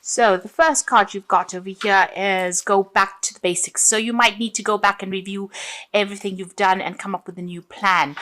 So the first card you've got over here is go back to the basics. So you might need to go back and review everything you've done and come up with a new plan.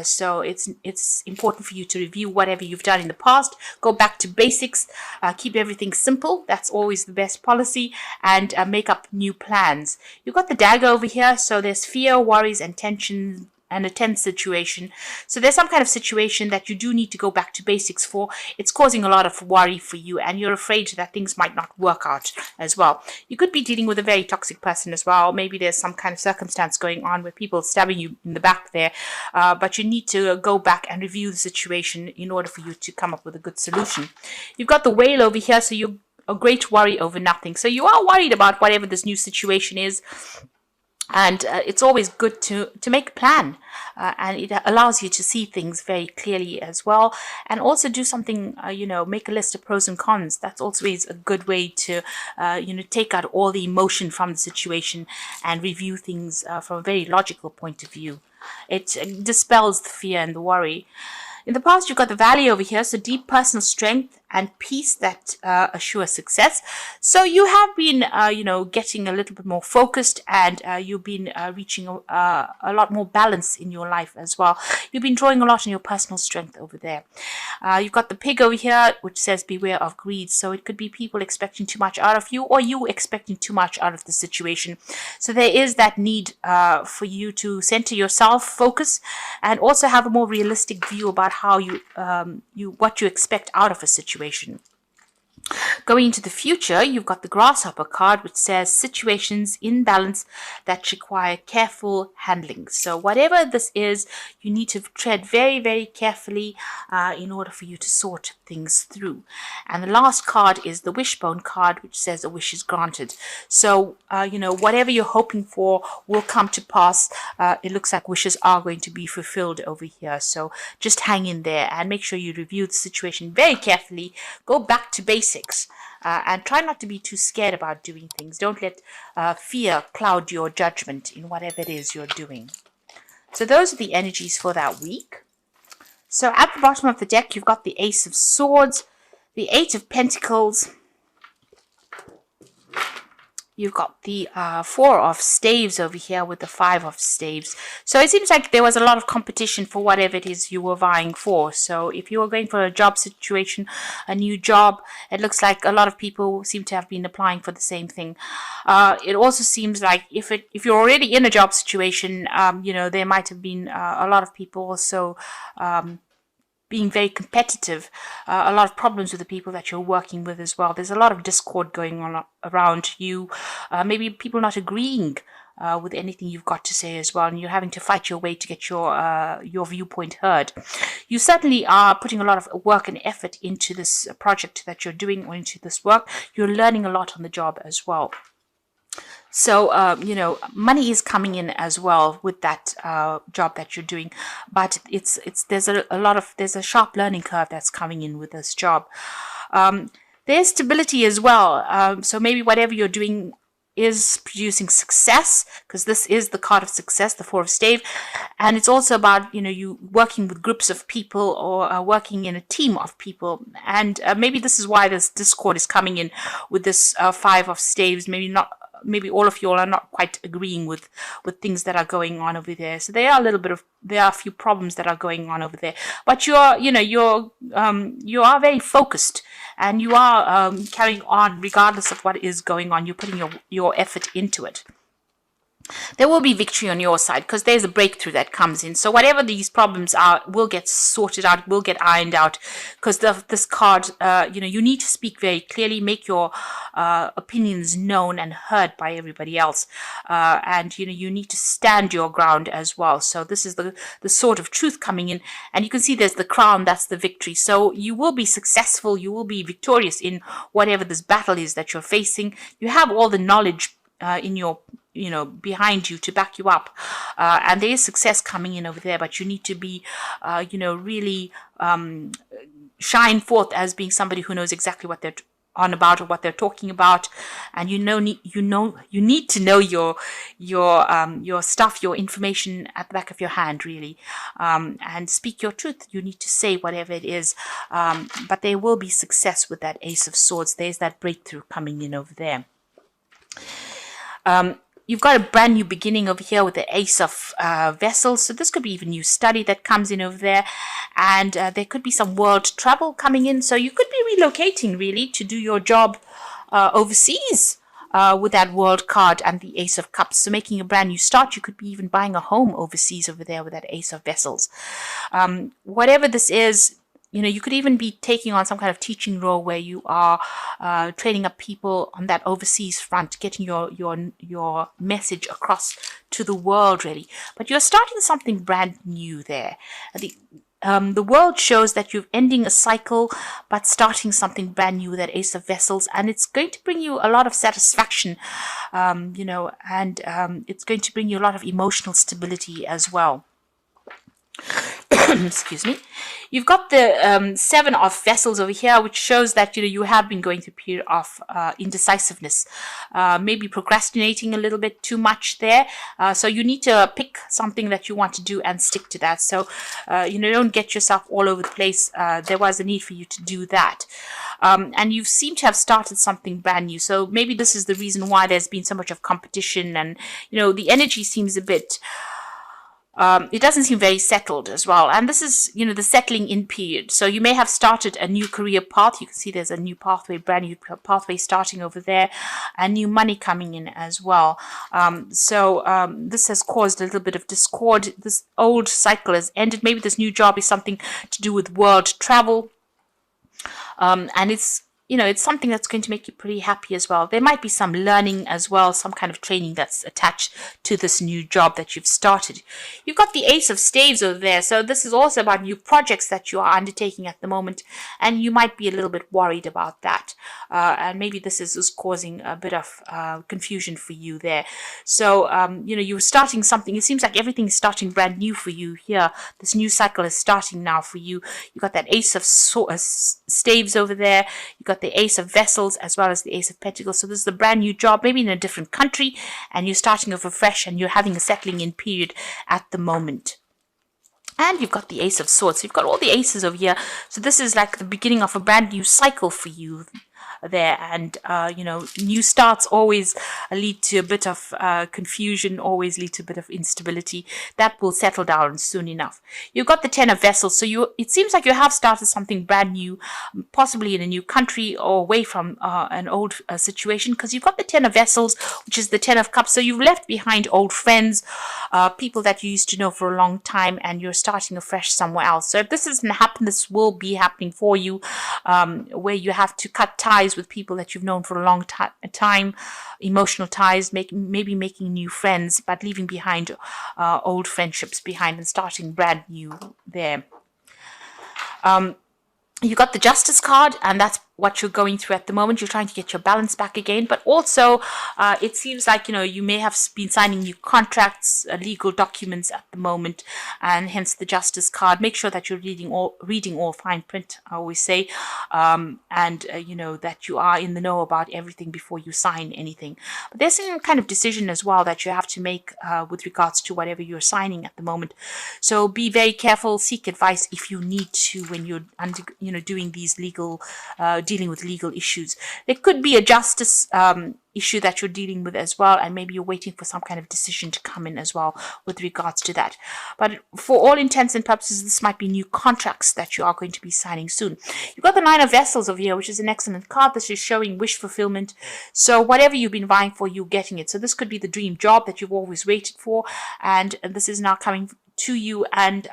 So it's important for you to review whatever you've done in the past. Go back to basics. Keep everything simple. That's always the best policy. And make up new plans. You've got the dagger over here. So there's fear, worries, and tension and a tense situation. So there's some kind of situation that you do need to go back to basics for. It's causing a lot of worry for you, and you're afraid that things might not work out as well. You could be dealing with a very toxic person as well. Maybe there's some kind of circumstance going on where people stabbing you in the back there, but you need to go back and review the situation in order for you to come up with a good solution. You've got the whale over here, so you're a great worry over nothing. So you are worried about whatever this new situation is. And it's always good to make a plan, and it allows you to see things very clearly as well, and also do something, make a list of pros and cons. That's always a good way to, take out all the emotion from the situation and review things from a very logical point of view. It dispels the fear and the worry. In the past, you've got the valley over here, so deep personal strength and peace that assure success. So you have been, getting a little bit more focused, and you've been reaching a lot more balance in your life as well. You've been drawing a lot on your personal strength over there. You've got the pig over here, which says beware of greed. So it could be people expecting too much out of you, or you expecting too much out of the situation. So there is that need for you to center yourself, focus, and also have a more realistic view about how what you expect out of a situation. Going into the future, you've got the grasshopper card, which says situations in balance that require careful handling. So whatever this is, you need to tread very, very carefully in order for you to sort things through. And the last card is the wishbone card, which says a wish is granted. So, whatever you're hoping for will come to pass. It looks like wishes are going to be fulfilled over here. So just hang in there and make sure you review the situation very carefully. Go back to basics. And try not to be too scared about doing things. Don't let fear cloud your judgment in whatever it is you're doing. So those are the energies for that week. So at the bottom of the deck, you've got the Ace of Swords, the Eight of Pentacles. You've got the Four of Staves over here with the Five of Staves. So it seems like there was a lot of competition for whatever it is you were vying for. So if you were going for a job situation, a new job, it looks like a lot of people seem to have been applying for the same thing. It also seems like if you're already in a job situation, there might have been a lot of people also being very competitive, a lot of problems with the people that you're working with as well. There's a lot of discord going on around you, maybe people not agreeing with anything you've got to say as well, and you're having to fight your way to get your viewpoint heard. You certainly are putting a lot of work and effort into this project that you're doing, or into this work. You're learning a lot on the job as well. So, money is coming in as well with that job that you're doing, but there's a sharp learning curve that's coming in with this job. There's stability as well. So maybe whatever you're doing is producing success, because this is the card of success, the Four of Staves, and it's also about you working with groups of people, or working in a team of people, and maybe this is why this discord is coming in with this Five of Staves. Maybe all of you all are not quite agreeing with things that are going on over there. So there are a few problems that are going on over there. But you are very focused, and you are carrying on regardless of what is going on. You're putting your effort into it. There will be victory on your side, because there's a breakthrough that comes in. So whatever these problems are will get sorted out, will get ironed out, because this card, you need to speak very clearly, make your opinions known and heard by everybody else. And, you need to stand your ground as well. So this is the sword of truth coming in. And you can see there's the crown, that's the victory. So you will be successful, you will be victorious in whatever this battle is that you're facing. You have all the knowledge in your behind you to back you up, and there is success coming in over there, but you need to be really shine forth as being somebody who knows exactly what they're on about or what they're talking about, and you need to know your stuff, your information at the back of your hand, really, and speak your truth. You need to say whatever it is, but there will be success with that Ace of Swords. There's that breakthrough coming in over there. You've got a brand new beginning over here with the Ace of Vessels. So this could be even new study that comes in over there. And there could be some world travel coming in. So you could be relocating, really, to do your job overseas with that World card and the Ace of Cups. So making a brand new start. You could be even buying a home overseas over there with that Ace of Vessels. Whatever this is, you could even be taking on some kind of teaching role where you are training up people on that overseas front, getting your message across to the world, really. But you're starting something brand new there. The world shows that you're ending a cycle, but starting something brand new with that Ace of Vessels, and it's going to bring you a lot of satisfaction, and it's going to bring you a lot of emotional stability as well. Excuse me. You've got the Seven of Vessels over here, which shows that you have been going through a period of indecisiveness, maybe procrastinating a little bit too much there. So you need to pick something that you want to do and stick to that. So don't get yourself all over the place. There was a need for you to do that. And you seem to have started something brand new. So maybe this is the reason why there's been so much of competition, and the energy seems a bit. It doesn't seem very settled as well. And this is, the settling in period. So you may have started a new career path. You can see there's a new pathway, brand new pathway starting over there, and new money coming in as well. This has caused a little bit of discord. This old cycle has ended. Maybe this new job is something to do with world travel. And it's something that's going to make you pretty happy as well. There might be some learning as well, some kind of training that's attached to this new job that you've started. You've got the Ace of Staves over there. So this is also about new projects that you are undertaking at the moment, and you might be a little bit worried about that. And maybe this is causing a bit of confusion for you there. So, you're starting something. It seems like everything is starting brand new for you here. This new cycle is starting now for you. You've got that Ace of Staves over there. You've got the Ace of Vessels as well as the Ace of Pentacles. So this is a brand new job, maybe in a different country, and you're starting over fresh, and you're having a settling in period at the moment. And you've got the Ace of Swords. So you've got all the aces over here. So this is like the beginning of a brand new cycle for you there. And, new starts always lead to a bit of confusion, always lead to a bit of instability. That will settle down soon enough. You've got the Ten of Vessels. So it seems like you have started something brand new, possibly in a new country or away from an old situation, because you've got the Ten of Vessels, which is the Ten of Cups. So you've left behind old friends, people that you used to know for a long time, and you're starting afresh somewhere else. So if this doesn't happen, this will be happening for you, where you have to cut ties with people that you've known for a long time, emotional ties, maybe making new friends, but leaving behind old friendships behind and starting brand new there. You got the Justice card, and that's what you're going through at the moment. You're trying to get your balance back again, but also it seems like you may have been signing new contracts, legal documents at the moment, and hence the Justice card. Make sure that you're reading all fine print, I always say, and that you are in the know about everything before you sign anything. But there's some kind of decision as well that you have to make with regards to whatever you're signing at the moment. So be very careful. Seek advice if you need to when you're doing these dealing with legal issues. There could be a justice issue that you're dealing with as well, and maybe you're waiting for some kind of decision to come in as well with regards to that. But for all intents and purposes, this might be new contracts that you are going to be signing soon. You've got the Nine of Vessels over here, which is an excellent card. This is showing wish fulfillment. So whatever you've been vying for, you're getting it. So this could be the dream job that you've always waited for, and this is now coming to you, and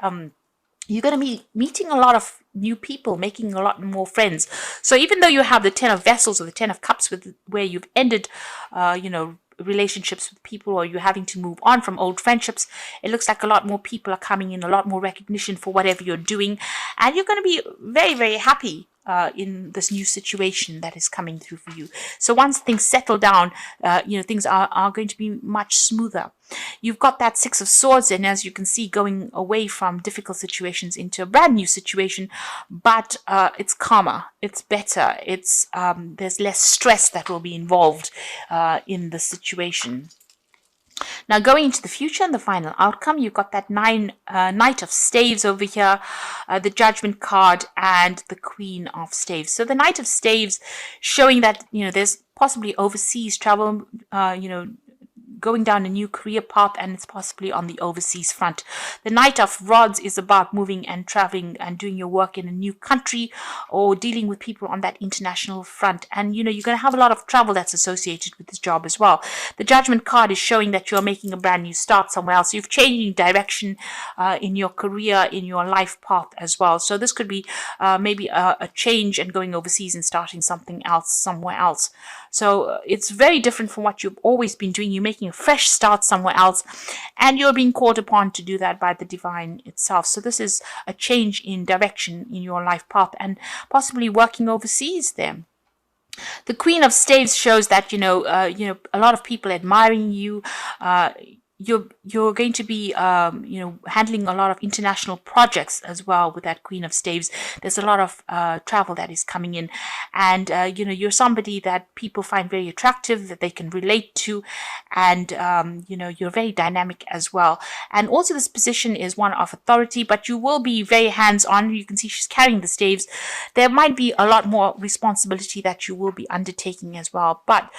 you're going to be meeting a lot of new people, making a lot more friends. So even though you have the Ten of Vessels or the Ten of Cups where you've ended, relationships with people, or you're having to move on from old friendships, it looks like a lot more people are coming in, a lot more recognition for whatever you're doing, and you're going to be very, very happy in this new situation that is coming through for you. So once things settle down, things are going to be much smoother. You've got that Six of Swords, and as you can see, going away from difficult situations into a brand new situation, but it's calmer, it's better, it's there's less stress that will be involved in the situation. Now, going into the future and the final outcome, you've got that Knight of Staves over here, the Judgment card, and the Queen of Staves. So the Knight of Staves showing that, there's possibly overseas travel, going down a new career path, and it's possibly on the overseas front. The Knight of Rods is about moving and traveling and doing your work in a new country or dealing with people on that international front. And you're going to have a lot of travel that's associated with this job as well. The Judgment card is showing that you're making a brand new start somewhere else. You've changed direction in your career, in your life path as well. So this could be maybe a change and going overseas and starting something else somewhere else. So it's very different from what you've always been doing. You're making a fresh start somewhere else, and you're being called upon to do that by the divine itself. So this is a change in direction in your life path, and possibly working overseas there. The Queen of Staves shows that a lot of people admiring you. You're going to be handling a lot of international projects as well with that Queen of Staves. There's a lot of travel that is coming in, and you're somebody that people find very attractive, that they can relate to, and you're very dynamic as well. And also this position is one of authority, but you will be very hands-on. You can see she's carrying the staves. There might be a lot more responsibility that you will be undertaking as well, but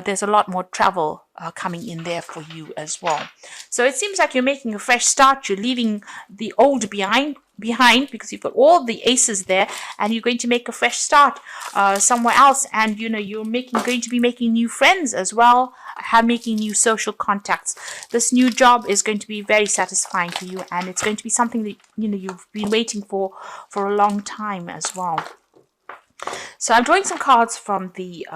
there's a lot more travel coming in there for you as well. So it seems like you're making a fresh start. You're leaving the old behind because you've got all the aces there, and you're going to make a fresh start somewhere else. And you're going to be making new friends as well, making new social contacts. This new job is going to be very satisfying for you, and it's going to be something that you've been waiting for a long time as well. So I'm drawing some cards from the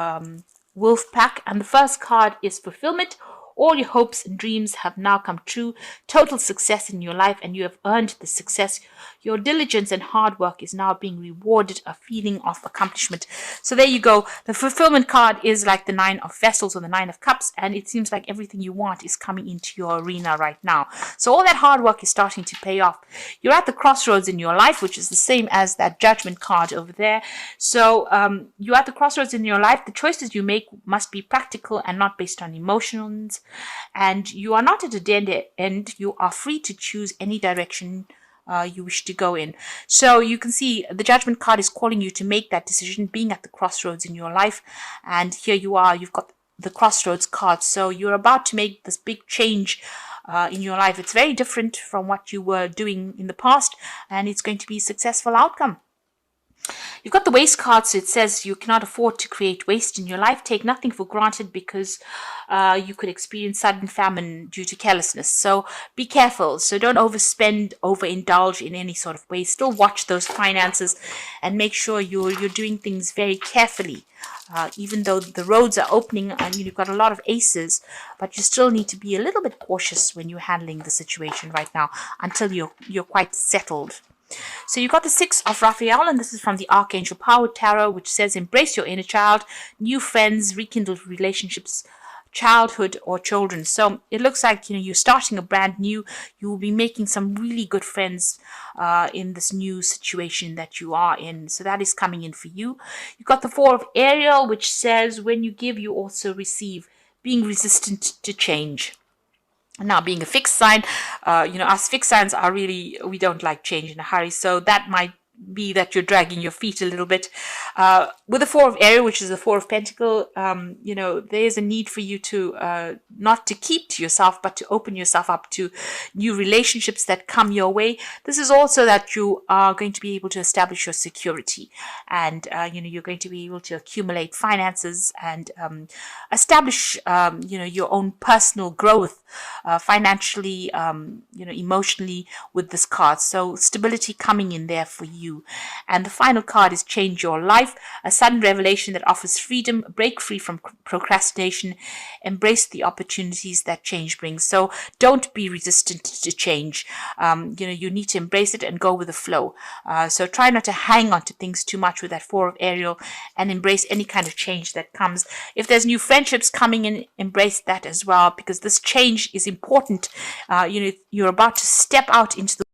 Wolf pack, and the first card is Fulfillment. All your hopes and dreams have now come true. Total success in your life, and you have earned the success. Your diligence and hard work is now being rewarded, a feeling of accomplishment. So there you go. The Fulfillment card is like the Nine of Vessels or the Nine of Cups, and it seems like everything you want is coming into your arena right now. So all that hard work is starting to pay off. You're at the crossroads in your life, which is the same as that Judgment card over there. So you're at the crossroads in your life. The choices you make must be practical and not based on emotions. And you are not at a dead end. You are free to choose any direction you wish to go in. So you can see the Judgment card is calling you to make that decision, being at the crossroads in your life. And here you are, you've got the crossroads card. So you're about to make this big change in your life. It's very different from what you were doing in the past, and it's going to be a successful outcome. You've got the Waste card, so it says you cannot afford to create waste in your life. Take nothing for granted because you could experience sudden famine due to carelessness. So be careful. So don't overspend, overindulge in any sort of way. Still watch those finances and make sure you're doing things very carefully. Even though the roads are opening, you've got a lot of aces, but you still need to be a little bit cautious when you're handling the situation right now until you're quite settled. So you got the Six of Raphael, and this is from the Archangel Power Tarot, which says embrace your inner child, new friends, rekindled relationships, childhood or children. So it looks like you're starting a brand new. You will be making some really good friends in this new situation that you are in. So that is coming in for you. You got the Four of Ariel, which says when you give, you also receive, being resistant to change. Now, being a fixed sign, us fixed signs are really, we don't like change in a hurry. So that might be that you're dragging your feet a little bit. With the Four of Ariel, which is the Four of Pentacle, there's a need for you to not to keep to yourself, but to open yourself up to new relationships that come your way. This is also that you are going to be able to establish your security, and you're going to be able to accumulate finances and establish your own personal growth financially, emotionally with this card. So stability coming in there for you. you. And the final card is change your life, a sudden revelation that offers freedom, break free from procrastination, embrace the opportunities that change brings. So don't be resistant to change. You need to embrace it and go with the flow. So try not to hang on to things too much with that Four of Ariel, and embrace any kind of change that comes. If there's new friendships coming in, embrace that as well, because this change is important. You're about to step out into the